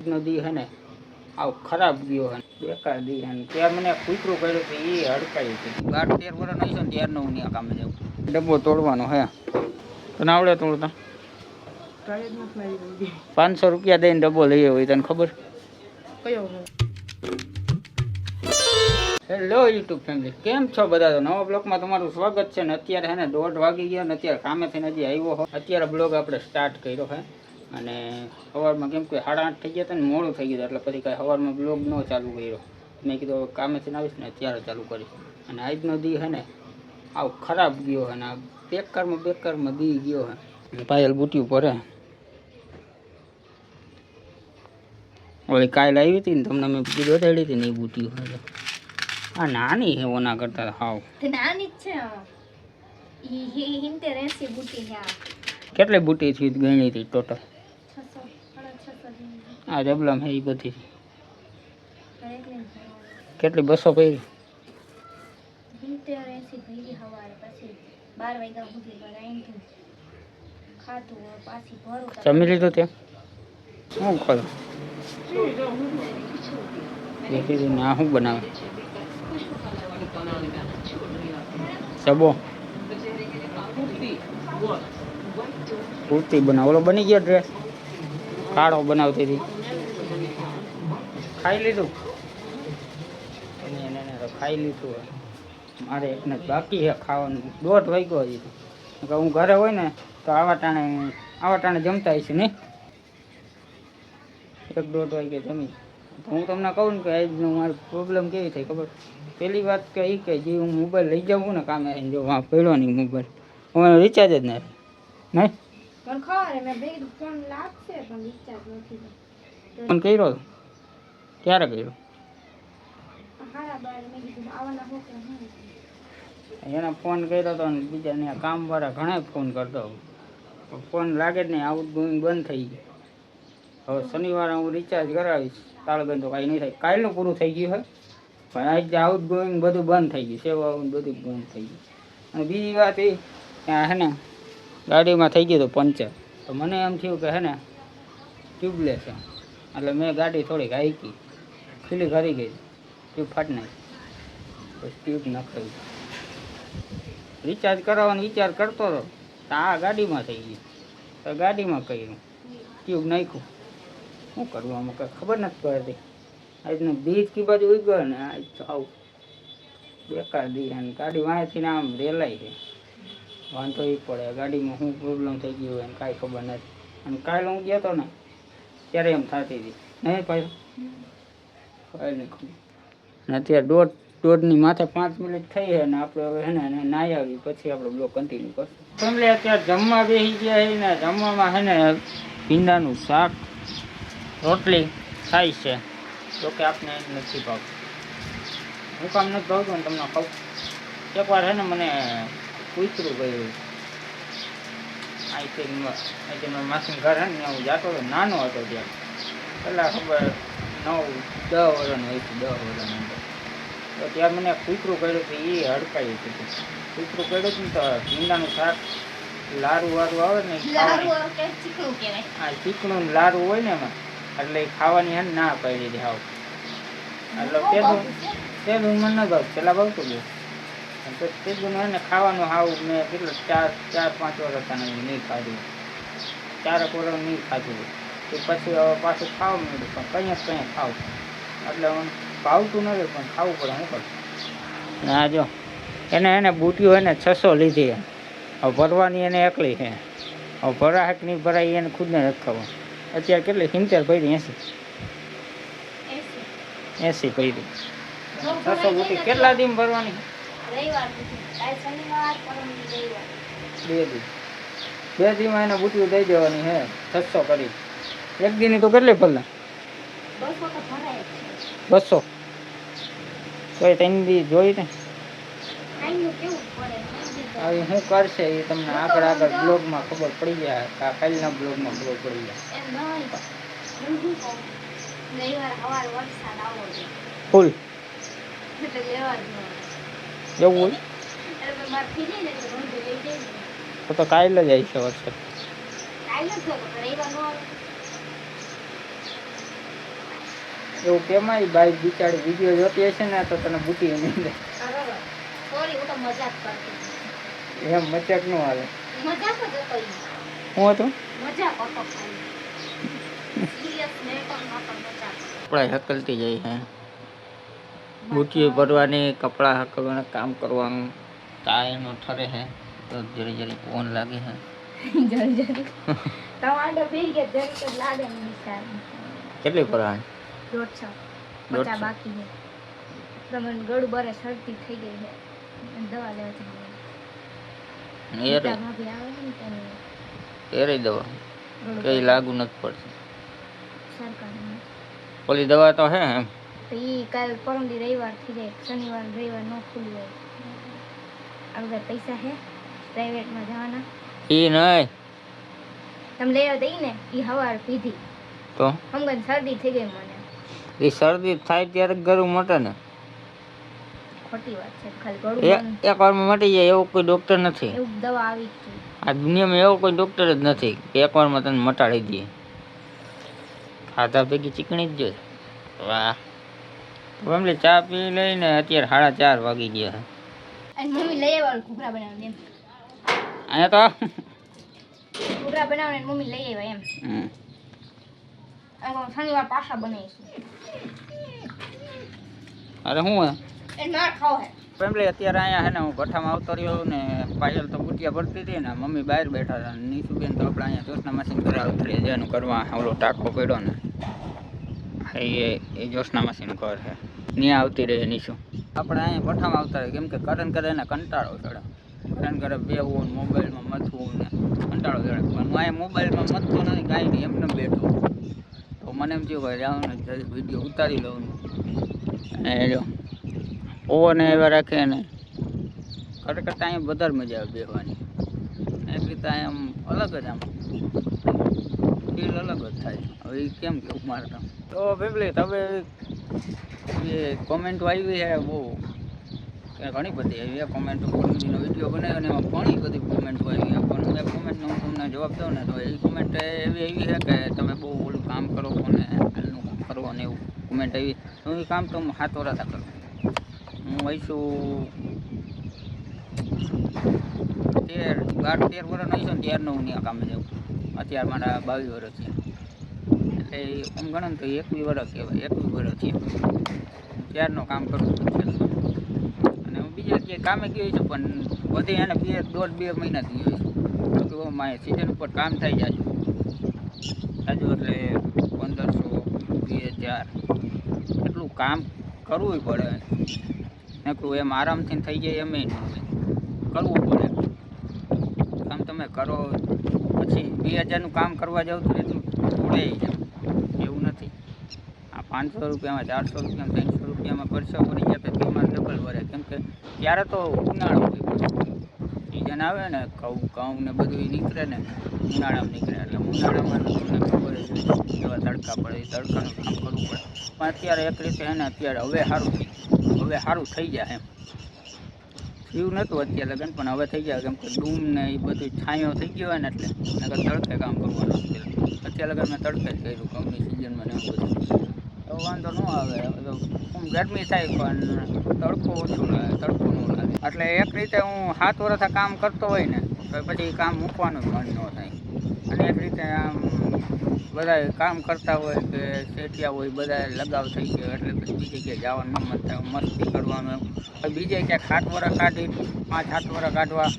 નદી હે ને આવ ખરાબ ગયો હે, બેકાર દી હે. ત્યાં મને કૂતરું કર્યું તો એ હડકાઈ હતી. 12-13 વર્ષ નહીં છે ને ત્યારનો હું ત્યાં કામે જાઉં. ડબ્બો તોડવાનો હે. તને આવડે તોડતા? 500 રૂપિયા દઈને ડબ્બો લઈ આવ્યો. તને ખબર? કયો? હેલો યુટ્યુબ ફેમિલી, કેમ છો બધા? તો નવા બ્લોગમાં તમારું સ્વાગત છે ને. અત્યારે હે ને 1:30 વાગી ગયા ને અત્યારે કામે થઈને હજી આવ્યો હો. અત્યારે બ્લોગ આપણે સ્ટાર્ટ કર્યો હે અને સવારમાં કેમ કે 8:30 થઈ ગયા હતા ને મોડું થઈ ગયું એટલે પછી કાંઈ સવારમાં બ્લોગ ન ચાલુ કર્યો. મેં કીધું કામેથી આવીશ ને ત્યારે ચાલુ કરીશ. અને આજનો દી હે ને આવ ખરાબ ગયો હે ને આ બેકારમાં દી ગયો હે. પાયલ બુટી ઉપર હે. ઓલી કાલ આવી હતી ને તમને મેં કીધું બતાડી હતી ને એ બુટી હોય. આ નાની હે ઓના કરતા હાવ નાની જ છે. ઈ 80 બુટી છે. કેટલી બુટી થી ગણી હતી ટોટલ? 600 આ જબલમ હે ઈ બધી. કેટલી 200 પડી? 80 ભરી હવારે પછી 12 વાગ્યા સુધી બનાવી ખાતું પાછી ભરું. જમી લીધું તે? શું ખરું દેખી ના શું બનાવે? સબો કુર્તી બનાવ. ઓલો બની ગયો ડ્રેસ કાળો બનાવતી હતી. ખાઈ લીધું? એને ખાઈ લીધું. મારે એકને બાકી છે ખાવાનું. 1:30 વાગ્યો હજી તો. હું ઘરે હોય ને તો આવા ટાણે જમતા હશે નહીં. 1-1:30 વાગે જમી. હું તમને કહું ને કે આજનું મારી પ્રોબ્લેમ કેવી થઈ ખબર? પહેલી વાત કે એ કે જે હું મોબાઈલ લઈ જાઉં ને કામે જો વાં પડ્યો નહીં મોબાઈલ, હું રિચાર્જ જ નહીં ફોન કર્યો. ક્યારે કર્યો? એને ફોન કર્યો હતો ને બીજા કામવાળા ઘણા ફોન કરતો. ફોન લાગે જ નહીં. આઉટ ગોઈંગ બંધ થઈ ગયું. હવે શનિવારે હું રિચાર્જ કરાવીશ. તાળગંજ તો કાંઈ નહીં થાય. કાલનું પૂરું થઈ ગયું હોય પણ આજે આઉટ ગોઈંગ બધું બંધ થઈ ગયું. સેવા બધું બંધ થઈ ગયું. અને બીજી વાત એ હે ને ગાડીમાં થઈ ગયું હતું પંચર. તો મને એમ થયું કે હે ને ટ્યુબલેસ છે એટલે મેં ગાડી થોડીક હાઈકી ખીલી ભરી ગઈ. ટ્યુબ ફાટ નાખી પછી ટ્યુબ નખાવી. રિચાર્જ કરાવવાનો વિચાર કરતો હતો તો આ ગાડીમાં થઈ ગયું. તો ગાડીમાં કર્યું ટ્યુબ નાખ્યું. શું કરવું આમાં કંઈ ખબર નથી પડતી. આજનું દી કી બાજુ ઉગ્યો ને આજ આવું બેકાર દી. અને ગાડી વાંચીને આમ રેલાઈ છે. વાંધો એ પડે ગાડીમાં શું પ્રોબ્લેમ થઈ ગયો હોય એને કાંઈ ખબર નથી. અને કાલે હું ગયો હતો ને ત્યારે એમ થતી હતી નહીં ભાઈ કાંઈ નહીં ખબર. અને અત્યારે દોઢની માથે 5 મિનિટ થઈ છે ને આપણે હવે હે ને નાહી આવી પછી આપણે બ્લોગ કન્ટિન્યુ કરશું. ફેમિલી અત્યારે જમવા બેસી ગયા છે ને જમવામાં હે ને ભીંડાનું શાક રોટલી થાય છે. જોકે આપણે નથી ભાવતું. હું કામ નથી ભાવતું ને તમને કહું. એકવાર છે ને મને કૂતરું ગયું. અહીંથી મારા માસીનું ઘર હે ને હું જતો હતો નાનો હતો ત્યારે. પહેલાં ખબર 9-10 વર્ષનો હોય છે. 10 વર્ષનો તો ત્યારે મને કૂતરું કર્યું હતું એ હડકાઈ હતું. કૂતરું કર્યું હતું ને તો ભીંડાનું શાક લારું વારું આવે ને હા ચીકણું લારું હોય ને એમાં એટલે ખાવાની હે ને ના પાડી દીધી હાવ. એટલે પેલું મને ન ભાવ પેલા ભાવતું ગયું. તેજું હે ને ખાવાનું હાવ મેં કેટલું 4-5 વર્ષ હતા નહીં ખાધું. 4 વર્ષ નહીં ખાધું. તો પછી હવે પાછું ખાવા માંડ્યું પણ કંઈ ખાવું એટલે ભાવતું નથી પણ ખાવું પડે. શું કરું? હા જો એને બુટીઓ એને 600 લીધી. હવે ભરવાની એને એકલી છે. હવે ભરાય કે નહીં ભરાય એને ખુદને નથી ખબર. અત્યારે કેટલી 70 પડી? 80 પડી. 600 બુટી કેટલા દી ભરવાની? 2 દીમાં એને બુટીઓ દઈ દેવાની હે 600 કરી. એક દીની તો કેટલી ભરલા? 200 કોઈ 3 દી જોઈ ને હવે શું કરશે એ તમને આગળ બ્લોગમાં ખબર પડી જાય. કાલના બ્લોગમાં ખબર પડી જાય. ફૂલ એવું હોય તો કાલે જ આવી છે વરસાદ. એવું કેમાય બાઈ બિચારી વિડીયો જોતી હશે ને તો તને બુટી નહીં દે. સોરી હું તો મજાક કરતી હતી. એમ મજાક ન હાલે. મજાક જ હતો ઈ. હું હતું મજાક હતો ખાલી. સિરિયસ ને પણ નતો મજાક. કપડાં હકલતી જાય હે, બુટીઓ ભરવાની, કપડાં હકલવાના, કામ કરવાનું. તાયનો ઠરે હે તો જરી જરી ફોન લાગે હે. જરી જરી ટમાટો પી ગયા જરી તો લાગે ને નિશાન. કેટલી ભરવાની? 150. 150. 50 બાકી છે. તમને ગળું બરે શરદી થઈ ગઈ છે અને દવા લેવા જવાની. એરે ભાભી આવે છે ને તેને એરે દવા ગળું કઈ બરે. લાગુ નથી પડતી. સરકારની. ઓલી દવા તો હે એમ. તો ઈ કાલ પરમદી રવિવાર થઈ જાય, શનિવાર રવિવાર ન ખુલ્લું હોય. આ બધા પૈસા હે પ્રાઇવેટમાં જવાના. ઈ નહીં તમે લઈ આવતા ઈ ને ઈ હવાર પીધી તો હમણાં શરદી થઈ ગઈ મને. એ શરદી થાય ત્યારે ગળું મટે ને. ખોટી વાત છે ખાલી ગળું બંધ. એક વારમાં મટી જાય એવું કોઈ ડોક્ટર નથી. એવું દવા આવી જ ગઈ. આ દુનિયામાં એવો કોઈ ડોક્ટર જ નથી કે એક વારમાં તને મટાડી દે. ખાધા ભેગી ચીકણી જ જોઈએ. વાહ ફેમિલી ચા પી લઈને અત્યારે 4:30 વાગી ગયા છે. અને મમ્મી લઈ આવ્યા ઘૂઘરા બનાવીને એમ. અહીંયા તો ઘૂઘરા બનાવીને મમ્મી લઈ આવ્યા એમ. અને શનિવાર પાછા બનાવીશું. અરે હું એને માર ખાવો હે. ફેમિલી અત્યારે અહીંયા છે ને હું ભઠ્ઠામાં આવતો રહ્યો ને પાયલ તો બુટિયા ભરતી હતી ને મમ્મી બહાર બેઠા હતા. નીશુબેન તો આપણે અહીંયા જોશના મશીન કરવા ઉતરીએ જેનું કરવા ઓલો ટાંકો પડ્યો ને એ જોશના મશીન ઘર છે ત્યાં આવતી રહે નીશુ. આપણે અહીંયા ભઠ્ઠામાં આવતા રહીએ કેમ કે કરન કરે ને કંટાળો ચડે. કરન કરે બેહવું ને મોબાઈલમાં મથવું ને કંટાળો ચડે. પણ હું અહીંયા મોબાઈલમાં મથતો નથી કાંઈ નહીં એમને બેઠો તો મને એમ થયું કે જાઉં ને વિડીયો ઉતારી લઉં ને જો ઓવરને એવા રાખે ને ખરેખર અહીંયા વધારે મજા આવે બેસવાની. એક રીતે અહીંયા અલગ જ આમ ફીલ અલગ જ થાય. હવે એ કેમ કેવું મારતા તો ફેમિલી હવે એ કોમેન્ટો આવી છે બહુ ઘણી બધી આવી કોમેન્ટો. પરમદીનો વિડીયો બનાવ્યો ને એમાં ઘણી બધી કોમેન્ટો આવી છે પણ એ કોમેન્ટનો હું તમને જવાબ દઉં ને તો એ કોમેન્ટ એવી આવી છે કે તમે બહુ ઓલું કામ કરો ને હાલનું કરો ને એવું કોમેન્ટ આવી. તો એ કામ તો હું 7 વર્ષ કરું. હું હઈશું 12-13 વર્ષ હઈશું ને ત્યારનો હું ત્યાં કામે જાઉં. અત્યારે મારા 22 વર્ષ છે એટલે આમ ગણો ને તો 21 વર્ષ કહેવાય. 21 વર્ષ છે ત્યારનો કામ કરું છું અને હું બીજા ક્યાંય કામે ગયો છું પણ બધી એને 1.5-2 મહિનાથી ગયો છું. તો મારે સિઝન ઉપર કામ થઈ જાય હજુ એટલે 1500-2000 એટલું કામ કરવું પડે. નકરું એમ આરામથી થઈ જાય એમ કરવું પડે. કામ તમે કરો પછી 2000નું કામ કરવા જાવ તો એટલું થોડે જાય એવું નથી. આ 500 રૂપિયામાં 400 રૂપિયામાં 300 રૂપિયામાં પરસો પડી જાય તો એમાં ડબલ વળે કેમ કે ત્યારે તો ઉનાળો હોય સિઝન આવે ને ઘઉં ને બધું નીકળે ને ઉનાળામાં નીકળે એટલે ઉનાળામાં તમને ખબર જ એવા તડકા પડે એ તડકાનું કામ કરવું પડે. પણ અત્યારે એક રીતે એને અત્યારે હવે સારું થઈ જાય એમ થયું નહોતું અત્યારે લગન પણ હવે થઈ જાય કેમ કે ડૂમ ને એ બધું છાંયો થઈ ગયો હોય ને એટલે તડકે કામ કરવાનું અત્યારે લગન મેં તડકે જ કર્યું ઘઉંની સિઝનમાં ને એવું બધું તો વાંધો ન આવે. તો ગરમી થાય પણ તડકો ઓછો લાગે તડકો ન લાગે એટલે એક રીતે હું 7 વર્ષ કામ કરતો હોય ને તો પછી કામ મૂકવાનું જ મન ન થાય. અને એક રીતે આમ બધા કામ કરતા હોય કે શેઠિયા હોય બધા લગાવ થઈ ગયો એટલે પછી બીજી જગ્યાએ જવાનું મન થાય મસ્તી કરવાનું. બીજે ક્યાંક 7 વર્ષ કાઢી 5-7 વર્ષ કાઢવા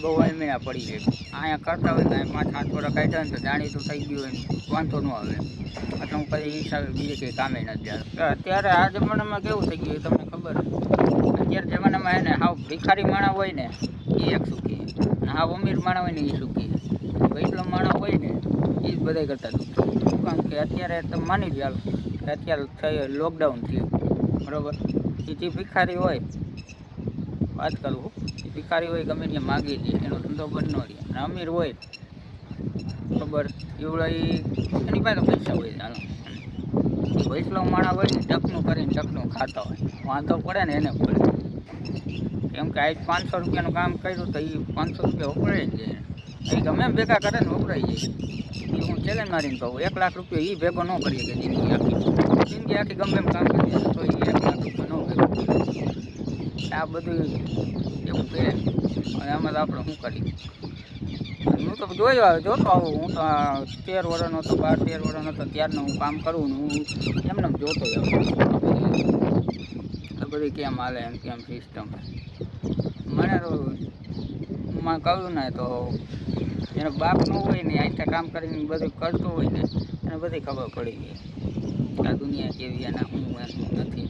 બહુ અલમીણા પડી જાય. અહીંયા કરતા હોય તો 5-7 વર્ષ કાઢ્યા ને તો જાણીતું થઈ ગયું હોય ને વાંધો ન આવે એટલે હું પછી હિસાબે બીજે કંઈ કામે નથી જતું. અત્યારે આ જમાનામાં કેવું થઈ ગયું તમને ખબર અત્યારે જમાનામાં એને હાવ ભિખારી માણસ હોય ને એ એક સુખી અને હાવ અમીર માણસ હોય ને એ સુખી. વૈસલો માણસ હોય ને એ જ બધા કરતા શું કામ કે અત્યારે તમે માની જ ચાલો કે અત્યારે થઈ લોકડાઉન થયું બરાબર. એ જે ભિખારી હોય વાત કરું એ ભિખારી હોય ગમે ત્યાં માગી દે એનો ધંધો બંધ ન રહે. અને અમીર હોય ખબર એવડા એની પાસે પૈસા હોય ચાલો એ વૈસલો માણસ હોય ને ટકનું કરીને ટકનું ખાતા હોય વાંધો પડે ને એને પડે કેમ કે આજ 500 રૂપિયાનું કામ કર્યું તો એ 500 રૂપિયા વપરાય જ જાય. એ ગમે એમ ભેગા કરે ને વપરાઈ જાય. એ હું ચેલેન્જ મારીને કહું 1 લાખ રૂપિયા એ ભેગો ન કરીએ કે જિંદગી આખી ગમે એમ કામ કરી દે તો એ 1 લાખ રૂપિયા ન ભેગું. આ બધું એવું છે અને આમાં તો આપણે શું કરીએ. હું તો જોતો આવું. હું તો 13 વર્ષનો હતો, 12-13 વર્ષનો હતો ત્યારનો હું કામ કરું ને હું એમને જોતો આ બધી કેમ હાલે એમ કેમ સિસ્ટમ. મને તો કહ્યું ને તો એનો બાપ ન હોય ને આટલા કામ કરીને બધું કરતું હોય ને એને બધી ખબર પડી ગઈ આ દુનિયા કેવી અને હું નથી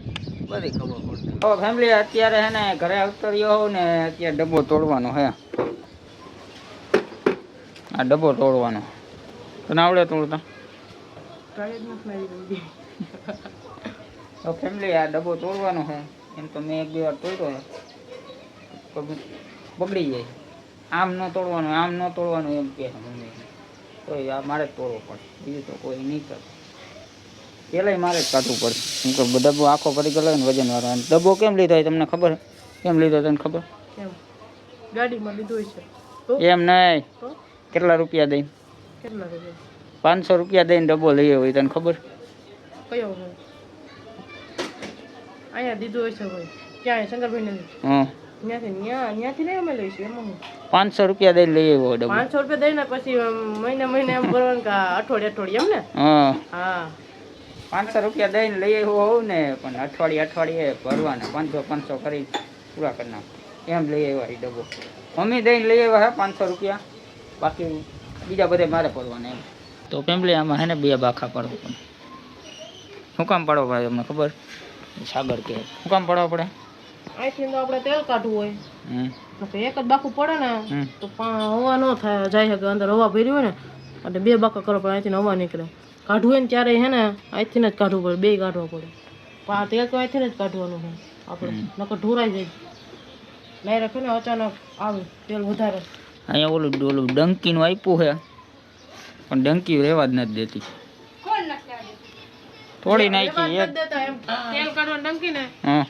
બધી ખબર પડતી. તો ફેમિલી અત્યારે હે ને ઘરે ઉતર્યો હોઉં ને અત્યારે ડબ્બો તોડવાનો હે. આ ડબ્બો તોડવાનો તને આવડે તોડતા? તો ફેમિલી આ ડબ્બો તોડવાનો છે. એમ તો મેં 1-2 વાર તોડ્યો તો બગડી જાય. આમ ન તોડવાનું આમ ન તોડવાનું એમ કહે મમ્મી. તો આ મારે જ તોડવો પડે, બીજું તો કોઈ નહીં કરે. પેલાય મારે જ કાઢવું પડે. હું કહું ડબ્બો આખો ભરી ગયો ને વજન વાળો. ડબ્બો કેમ લીધો હોય તમને ખબર? કેમ લીધો તને ખબર? ગાડીમાં લીધો છે. એમ નહીં. કેટલા રૂપિયા દઈ? 500 રૂપિયા દઈને ડબ્બો લઈ હોય તને ખબર? કયો હોય? અહીંયા દીધો હશે ભાઈ. ક્યાં શંકરભાઈ ને? હા. ત્યાંથી નહીં અમે લઈશું એમાં. 500 રૂપિયા દઈને લઈ આવ્યો ડબ્બો. 500 રૂપિયા દઈને પછી મહિને એમ ભરવાનું કે અઠવાડિયે એમ ને? હા. હા. 500 રૂપિયા દઈને લઈ આવ્યો હોઉં ને પણ અઠવાડિયે ભરવાના 500 કરી પૂરા કરી નાખો એમ લઈ આવ્યા એ ડબ્બો. મમ્મી દઈને લઈ આવ્યા હે 500 રૂપિયા, બાકી બીજા બધે મારે પડવાના એમ. તો ફેમિલી આમાં હે ને 2 બાખા પડવો પડે. શું કામ પડવો પડે તમને ખબર? સાગર કે શું કામ પડવા પડે? અહીંથી તો આપણે તેલ કાઢવું હોય પછી એક જ બાકું પડે ને તો હવા ન થાય જાય શકે અંદર હવા ભરી હોય ને એટલે 2 બાકા કરવા પડે. અહીંથી હવા નીકળે. કાઢવું હોય ને ત્યારે હે ને અહીંથી જ કાઢવું પડે, 2 કાઢવા પડે. પણ આ તેલ તો અહીંથી જ કાઢવાનું છે આપણે, નકર ઢોરાઈ જાય. લઈ રાખે ને અચાનક આવે તેલ વધારે. અહીંયા ઓલું ડંકીનું આપ્યું છે પણ ડંકી રહેવા જ નથી દેતી. તોડી નાખી એક તેલ કાઢવા ડંકી ને હા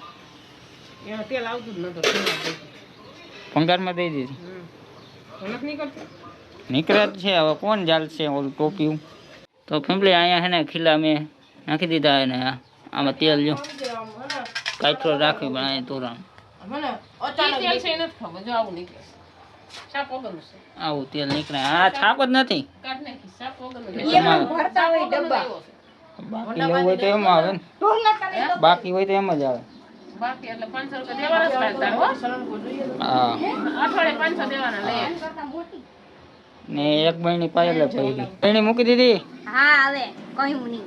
એમાં તેલ આવતું જ નતું. ભંગારમાં દઈ દીધી. નીકળતું નીકળે જ છે. હવે કોણ ચાલશે ઓલું ટોપિયું. તો ફેમિલી અહીંયા છે ને ખીલા મેં નાખી દીધા એને. આમાં તેલ જો કાચરો રાખવી પણ અહીંયા તોરણ આવું તેલ નીકળે. હા છાપ જ નથી. બાકી લેવું હોય તો એમ આવે ને, બાકી હોય તો એમ જ આવે. હા ને એક બહેની પાયલ પડી. બહેની મૂકી દીધી. હા હવે કહ્યું નહીં.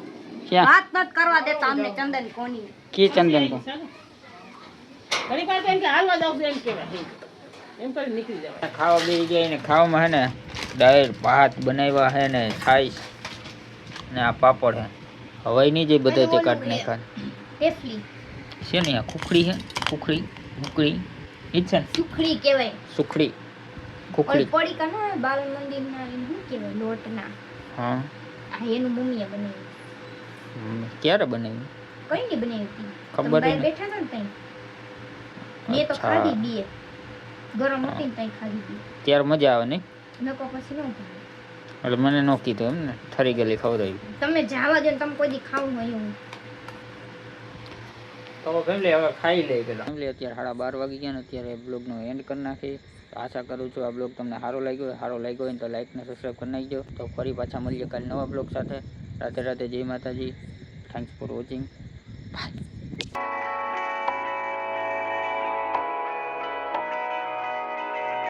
ક્યાં વાત નત કરવા દેતા અમને ચંદન કોની. કી ચંદન કો ઘણી વાર એમ કે હાલવા દઉં એમ કહેવાય એમ કરી નીકળી જવાય. ખાવા બેસી ગયા ને ખાવામાં હે ને દાળ ભાત બનાવ્યા હે ને છાશ ને આ પાપડ હે. હવાઈ નહીં જાય બધા તે કાઢ નાખા. ટેફલી છે ને આ ખુખડી હે. ખુખડી ઈ જ છે ને સુખડી કહેવાય. સુખડી ઓલી ખુખડી. પડી કા ના બાલ મંદિર ના એનું શું કહેવાય લોટના. હા આ એનું મમ્મીએ બનાવ્યું. ક્યારે બનાવી? કઈ ની બનાવી હતી? ખબર તમે નહીં. બેઠા હતા ને તઈ. મેં તો અચ્છા. ખાધી 2 ગરમ હતી ને તઈ ખાધી 2. ત્યારે મજા આવે નહીં? નકો પછી ન ભાવે. એટલે મને નો કીધું એમ ને ઠરી ગયેલી ખવડાવી. તમે જાવા દો ને તમે કોઈ દી ખાવું હોય એવું. તો ફેમિલી હવે ખાઈ લઈ પેલા. ફેમિલી અત્યારે 12:30 વાગી ગયા ને અત્યારે બ્લોગનો એન્ડ કરી નાખી. આશા કરું છું આ બ્લોગ તમને સારો લાગ્યો હોય તો લાઈક ને સબસ્ક્રાઈબ કરી નાખજો. તો ફરી પાછા મળીએ કાલે નવા બ્લોગ સાથે. રાધે રાધે, જય માતાજી. Thanks for watching. બાય.